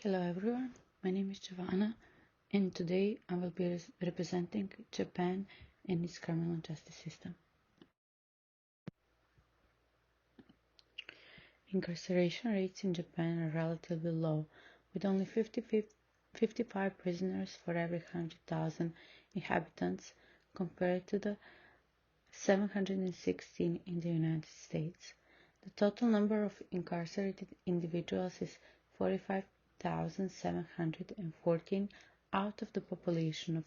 Hello everyone, my name is Giovanna and today I will be representing Japan and its criminal justice system. Incarceration rates in Japan are relatively low, with only 55 prisoners for every 100,000 inhabitants compared to the 716 in the United States. The total number of incarcerated individuals is 45,714 out of the population of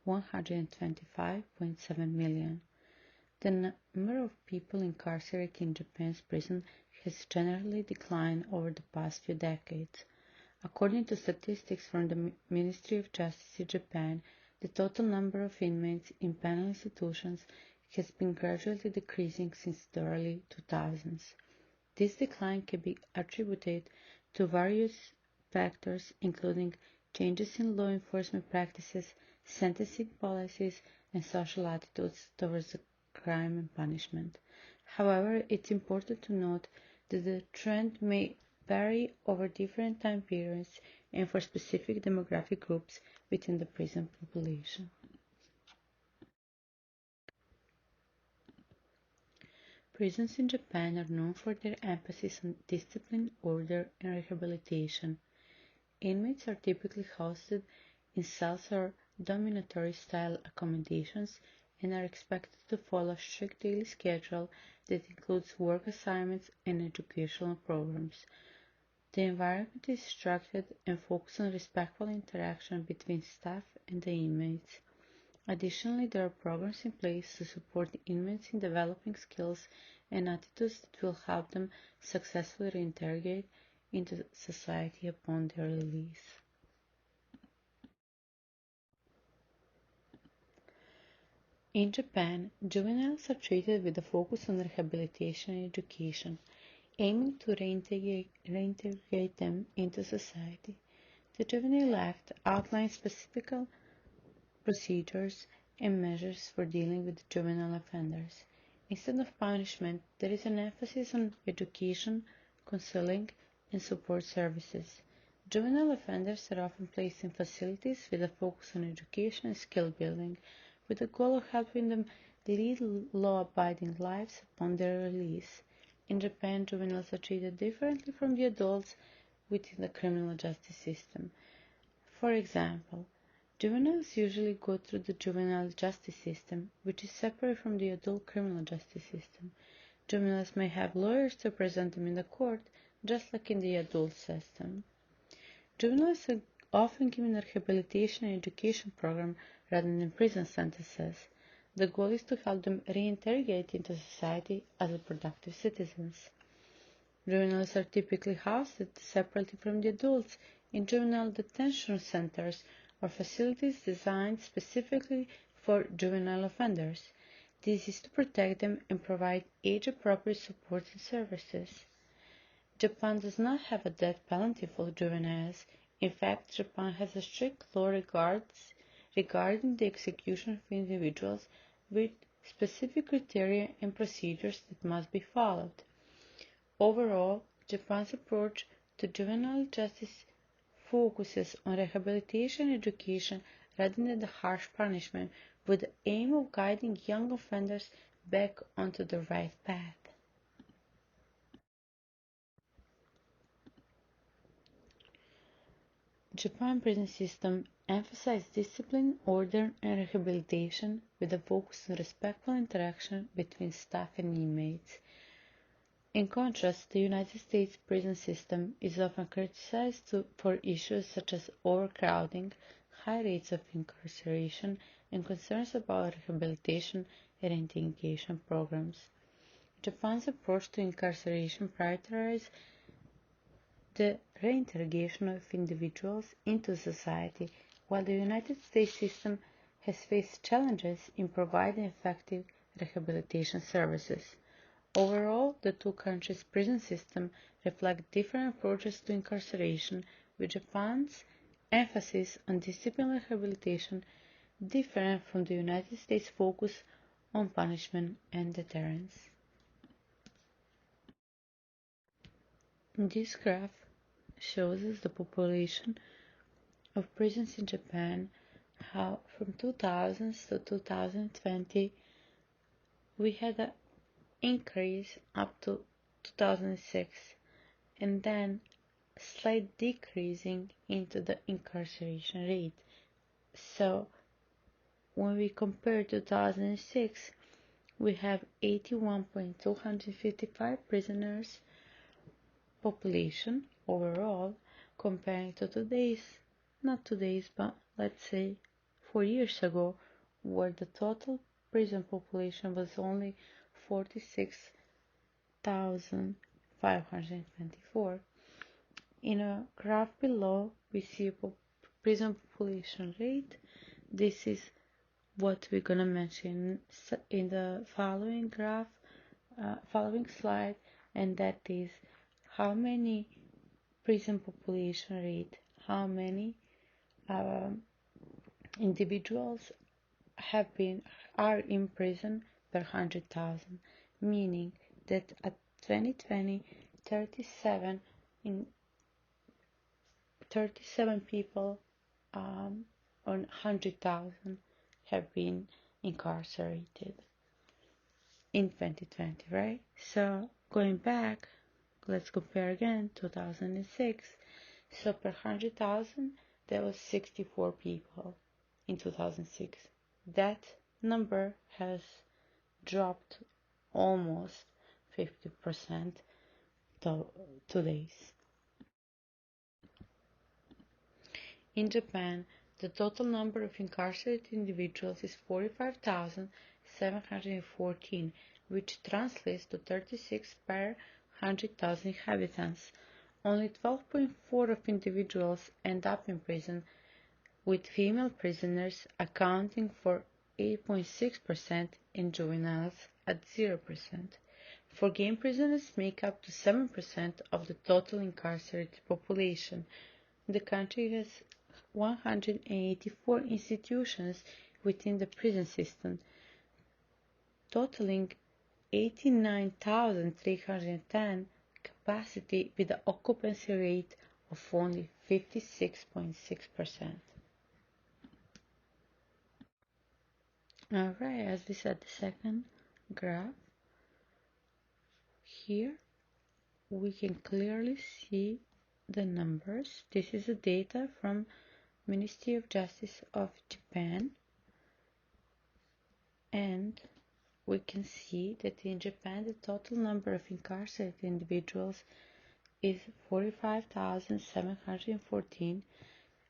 125.7 million. The number of people incarcerated in Japan's prison has generally declined over the past few decades. According to statistics from the Ministry of Justice in Japan, the total number of inmates in penal institutions has been gradually decreasing since the early 2000s. This decline can be attributed to various factors including changes in law enforcement practices, sentencing policies, and social attitudes towards crime and punishment. However, it's important to note that the trend may vary over different time periods and for specific demographic groups within the prison population. Prisons in Japan are known for their emphasis on discipline, order, and rehabilitation. Inmates are typically hosted in cells or dormitory-style accommodations and are expected to follow a strict daily schedule that includes work assignments and educational programs. The environment is structured and focuses on respectful interaction between staff and the inmates. Additionally, there are programs in place to support the inmates in developing skills and attitudes that will help them successfully reintegrate into society upon their release. In Japan, juveniles are treated with a focus on rehabilitation and education, aiming to reintegrate them into society. The Juvenile Act outlines specific procedures and measures for dealing with juvenile offenders. Instead of punishment, there is an emphasis on education, counseling, and support services. Juvenile offenders are often placed in facilities with a focus on education and skill building, with the goal of helping them lead law-abiding lives upon their release. In Japan, juveniles are treated differently from the adults within the criminal justice system. For example, juveniles usually go through the juvenile justice system, which is separate from the adult criminal justice system. Juveniles may have lawyers to represent them in the court, just like in the adult system. Juveniles are often given a rehabilitation and education program rather than prison sentences. The goal is to help them reintegrate into society as productive citizens. Juveniles are typically housed separately from the adults in juvenile detention centers or facilities designed specifically for juvenile offenders. This is to protect them and provide age-appropriate support and services. Japan does not have a death penalty for juveniles. In fact, Japan has a strict law regarding the execution of individuals with specific criteria and procedures that must be followed. Overall, Japan's approach to juvenile justice focuses on rehabilitation and education rather than the harsh punishment, with the aim of guiding young offenders back onto the right path. Japan prison system emphasizes discipline, order, and rehabilitation with a focus on respectful interaction between staff and inmates. In contrast, the United States prison system is often criticized for issues such as overcrowding, high rates of incarceration, and concerns about rehabilitation and reintegration programs. Japan's approach to incarceration prioritizes the reintegration of individuals into society, while the United States system has faced challenges in providing effective rehabilitation services. Overall, the two countries' prison systems reflect different approaches to incarceration, with Japan's emphasis on discipline and rehabilitation different from the United States' focus on punishment and deterrence. In this graph, shows us the population of prisons in Japan, how from 2000 to 2020 we had an increase up to 2006 and then slight decreasing into the incarceration rate. So when we compare 2006, we have 81,255 prisoners population overall, comparing to not today's, but let's say 4 years ago, where the total prison population was only 46,524. In a graph below, we see prison population rate. This is what we're gonna mention in the following graph, following slide, and that is how many prison population rate, how many individuals are in prison per 100,000, meaning that at 2020, 37 people on 100,000 have been incarcerated in 2020, right? So going back, let's compare again, 2006. So per 100,000, there was 64 people in 2006. That number has dropped almost 50% to today's. In Japan, the total number of incarcerated individuals is 45,714, which translates to 36 per 100,000 inhabitants. Only 12.4 of individuals end up in prison, with female prisoners accounting for 8.6% and juveniles at 0%. Foreign prisoners make up to 7% of the total incarcerated population. The country has 184 institutions within the prison system, totaling 89,310 capacity with an occupancy rate of only 56.6%. Alright, as we said, the second graph, here we can clearly see the numbers. This is the data from Ministry of Justice of Japan, and we can see that in Japan the total number of incarcerated individuals is 45,714,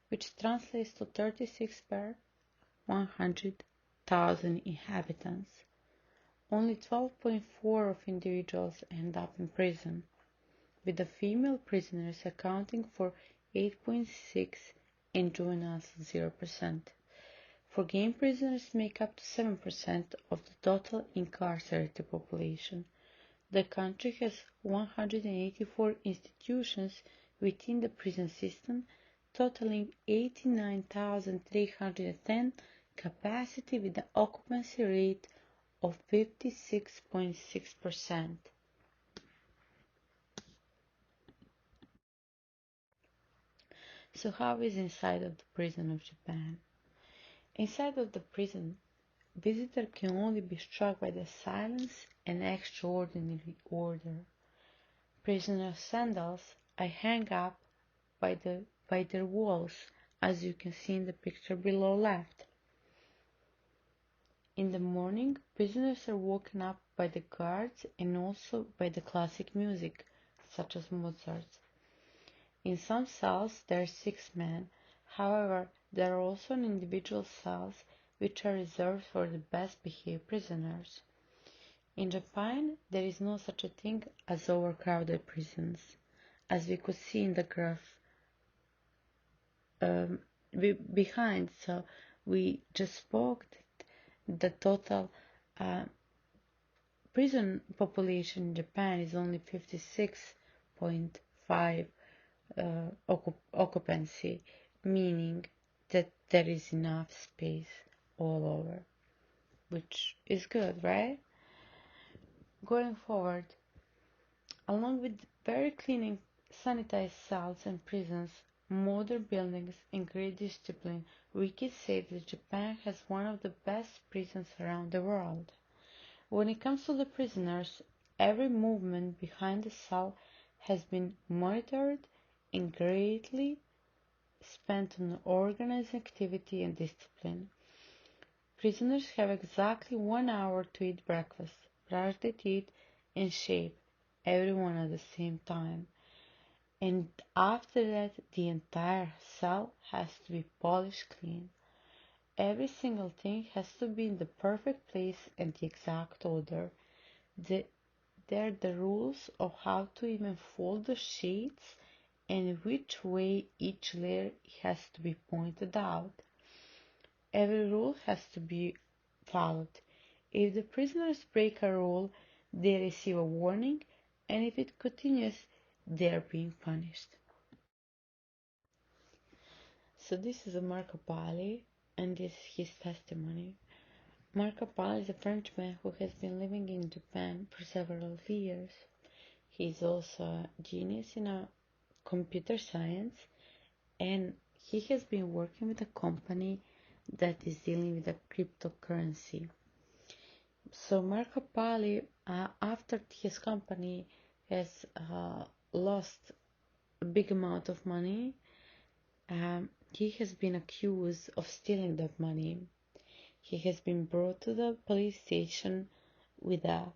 which translates to 36 per 100,000 inhabitants. Only 12.4 of individuals end up in prison, with the female prisoners accounting for 8.6 and juveniles 0%. Foreign prisoners make up to 7% of the total incarcerated population. The country has 184 institutions within the prison system, totaling 89,310 capacity with an occupancy rate of 56.6%. So how is inside of the prison of Japan? Inside of the prison, visitor can only be struck by the silence and extraordinary order. Prisoner sandals are hung up by their walls, as you can see in the picture below left. In the morning, prisoners are woken up by the guards and also by the classic music, such as Mozart. In some cells there are 6 men, however, there are also individual cells which are reserved for the best behaved prisoners. In Japan, there is no such a thing as overcrowded prisons, as we could see in the graph behind. So we just spoke that the total prison population in Japan is only 56.5 occupancy, meaning that there is enough space all over, which is good, right? Going forward, along with very clean sanitized cells and prisons, modern buildings, and great discipline, Wiki said that Japan has one of the best prisons around the world. When it comes to the prisoners, every movement behind the cell has been monitored and greatly spent on organized activity and discipline. Prisoners have exactly 1 hour to eat breakfast, brush their teeth, and shave, everyone at the same time. And after that, the entire cell has to be polished clean. Every single thing has to be in the perfect place and the exact order. There are the rules of how to even fold the sheets and which way each layer has to be pointed out. Every rule has to be followed. If the prisoners break a rule, they receive a warning, and if it continues, they are being punished. So this is a Marco Pali, and this is his testimony. Marco Pali is a Frenchman who has been living in Japan for several years. He is also a genius in computer science, and he has been working with a company that is dealing with a cryptocurrency. So Marco Pali, after his company has lost a big amount of money, he has been accused of stealing that money. He has been brought to the police station with a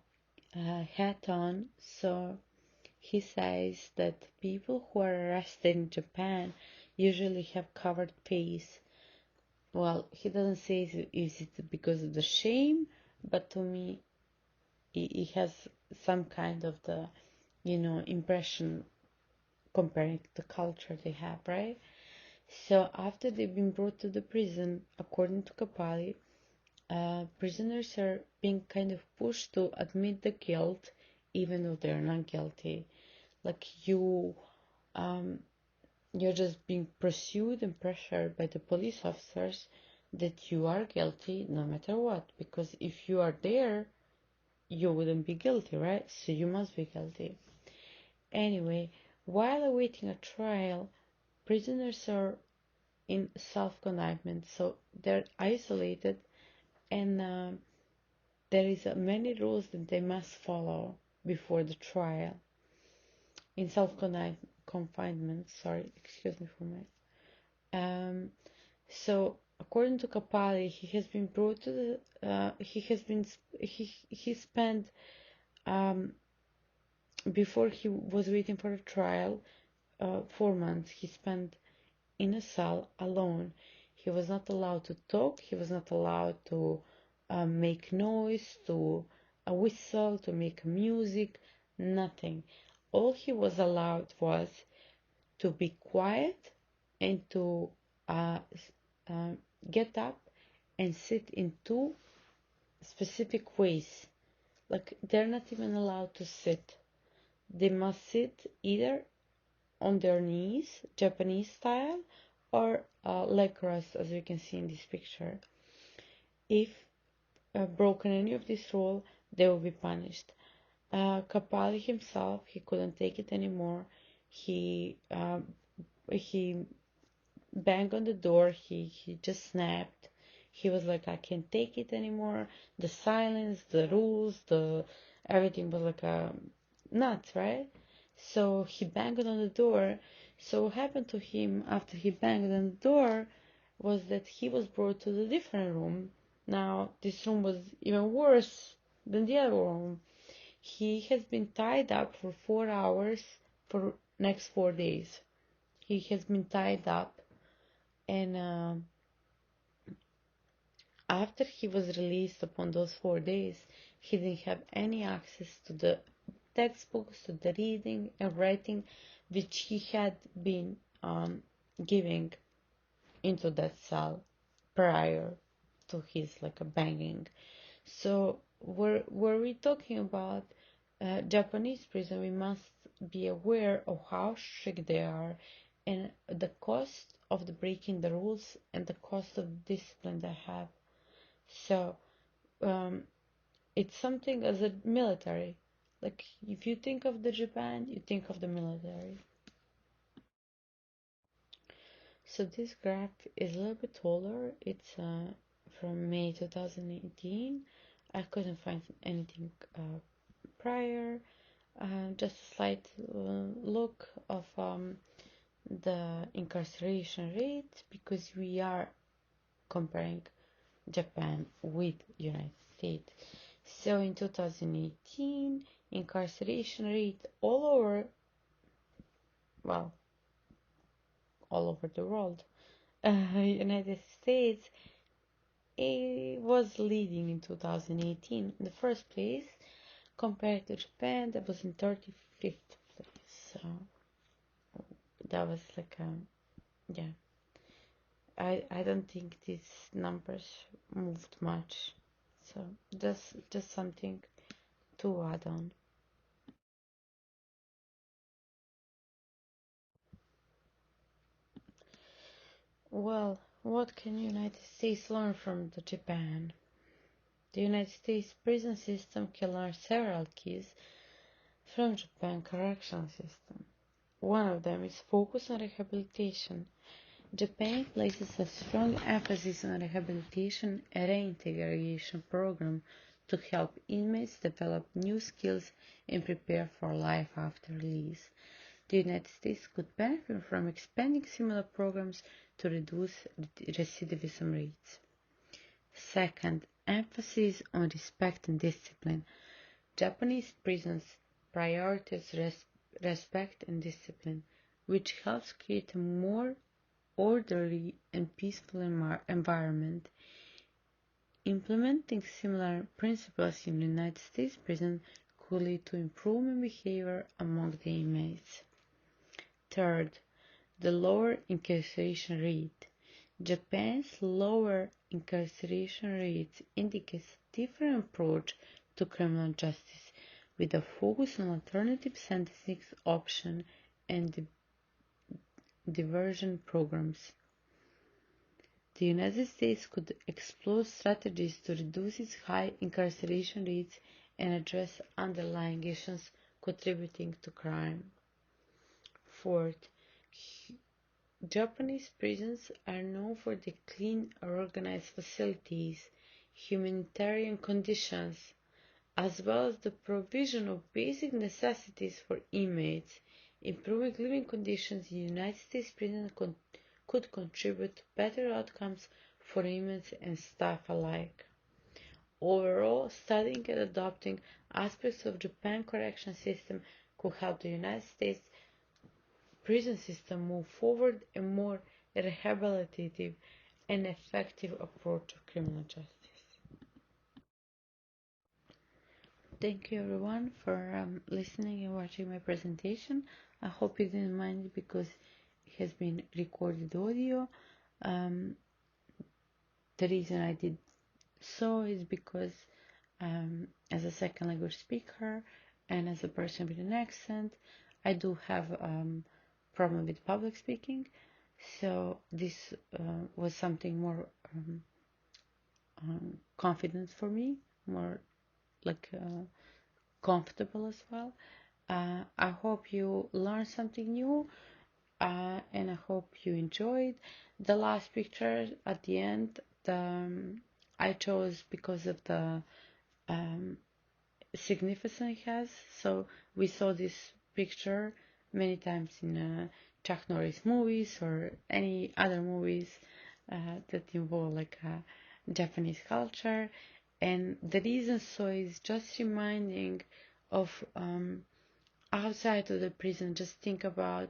hat on, so he says that people who are arrested in Japan usually have covered face. Well, he doesn't say is it because of the shame, but to me, it has some kind of the, impression comparing to the culture they have, right? So after they've been brought to the prison, according to Kapali, prisoners are being kind of pushed to admit the guilt, even though they're not guilty. Like you're just being pursued and pressured by the police officers that you are guilty no matter what. Because if you are there, you wouldn't be guilty, right? So you must be guilty. Anyway, while awaiting a trial, prisoners are in self-confinement, so they're isolated, and there is many rules that they must follow before the trial. In self-confinement, sorry, excuse me for my. So according to Kapali, he has been brought to the. He spent before he was waiting for a trial, 4 months he spent in a cell alone. He was not allowed to talk, he was not allowed to make noise, to whistle, to make music, nothing. All he was allowed was to be quiet and to uh, uh, get up and sit in two specific ways. Like they're not even allowed to sit. They must sit either on their knees, Japanese style, or leg cross, as you can see in this picture. If broken any of this rule, they will be punished. Kapali himself, he couldn't take it anymore. He banged on the door. He just snapped. He was like, I can't take it anymore. The silence, the rules, the everything was like nuts, right? So he banged on the door. So what happened to him after he banged on the door was that he was brought to the different room. Now this room was even worse than the other room. He has been tied up for 4 hours for next 4 days. He has been tied up, and after he was released upon those 4 days, he didn't have any access to the textbooks, to the reading and writing which he had been giving into that cell prior to his like a banging. So were we talking about Japanese prison, we must be aware of how strict they are and the cost of the breaking the rules and the cost of discipline they have. So um, it's something as a military. Like if you think of the Japan, you think of the military. So this graph is a little bit older. It's from May 2018. I couldn't find anything prior. Just a slight look of the incarceration rate, because we are comparing Japan with United States. So in 2018, incarceration rate well, all over the world, United States, it was leading in 2018 in the first place, compared to Japan that was in 35th place. So that was like yeah. I don't think these numbers moved much. So just something to add on. Well, what can United States learn from the Japan? The United States prison system can learn several keys from Japan correctional system. One of them is focus on rehabilitation. Japan places a strong emphasis on rehabilitation and reintegration program to help inmates develop new skills and prepare for life after release. The United States could benefit from expanding similar programs to reduce recidivism rates. Second, emphasis on respect and discipline. Japanese prisons prioritize respect and discipline, which helps create a more orderly and peaceful environment. Implementing similar principles in the United States prison could lead to improvement in behavior among the inmates. Third, the lower incarceration rate. Japan's lower incarceration rate indicates a different approach to criminal justice, with a focus on alternative sentencing options and diversion programs. The United States could explore strategies to reduce its high incarceration rates and address underlying issues contributing to crime. Fourth, Japanese prisons are known for their clean, organized facilities, humanitarian conditions, as well as the provision of basic necessities for inmates. Improving living conditions in United States prisons could contribute to better outcomes for inmates and staff alike. Overall, studying and adopting aspects of Japan's correction system could help the United States prison system move forward a more rehabilitative and effective approach to criminal justice. Thank you everyone for listening and watching my presentation. I hope you didn't mind it because it has been recorded audio. Um, the reason I did so is because as a second language speaker and as a person with an accent, I do have problem with public speaking. So this was something more confident for me, more like comfortable as well. I hope you learned something new, and I hope you enjoyed. The last picture at the end, I chose because of the significance it has. So we saw this picture many times in Chuck Norris movies or any other movies that involve like Japanese culture. And the reason so is just reminding of outside of the prison, just think about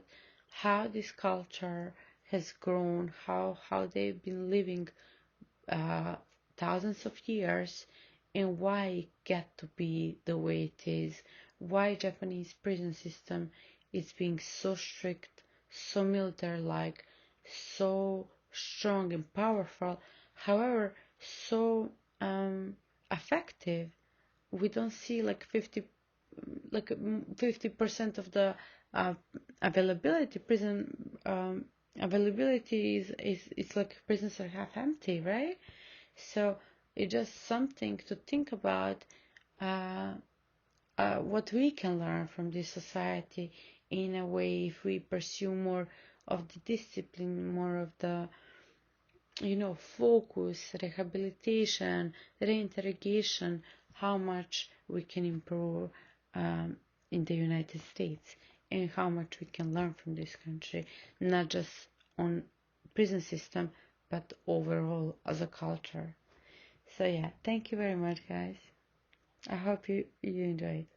how this culture has grown, how they've been living uh, thousands of years, and why it get to be the way it is, why Japanese prison system is being so strict, so military-like, so strong and powerful, however, so effective. We don't see like 50% of the uh, availability prison availability is like prisons are half empty, right? So it's just something to think about, uh, what we can learn from this society in a way if we pursue more of the discipline, more of the focus, rehabilitation, reinterrogation, how much we can improve in the United States and how much we can learn from this country, not just on prison system, but overall as a culture. So yeah, thank you very much, guys. I hope you enjoyed.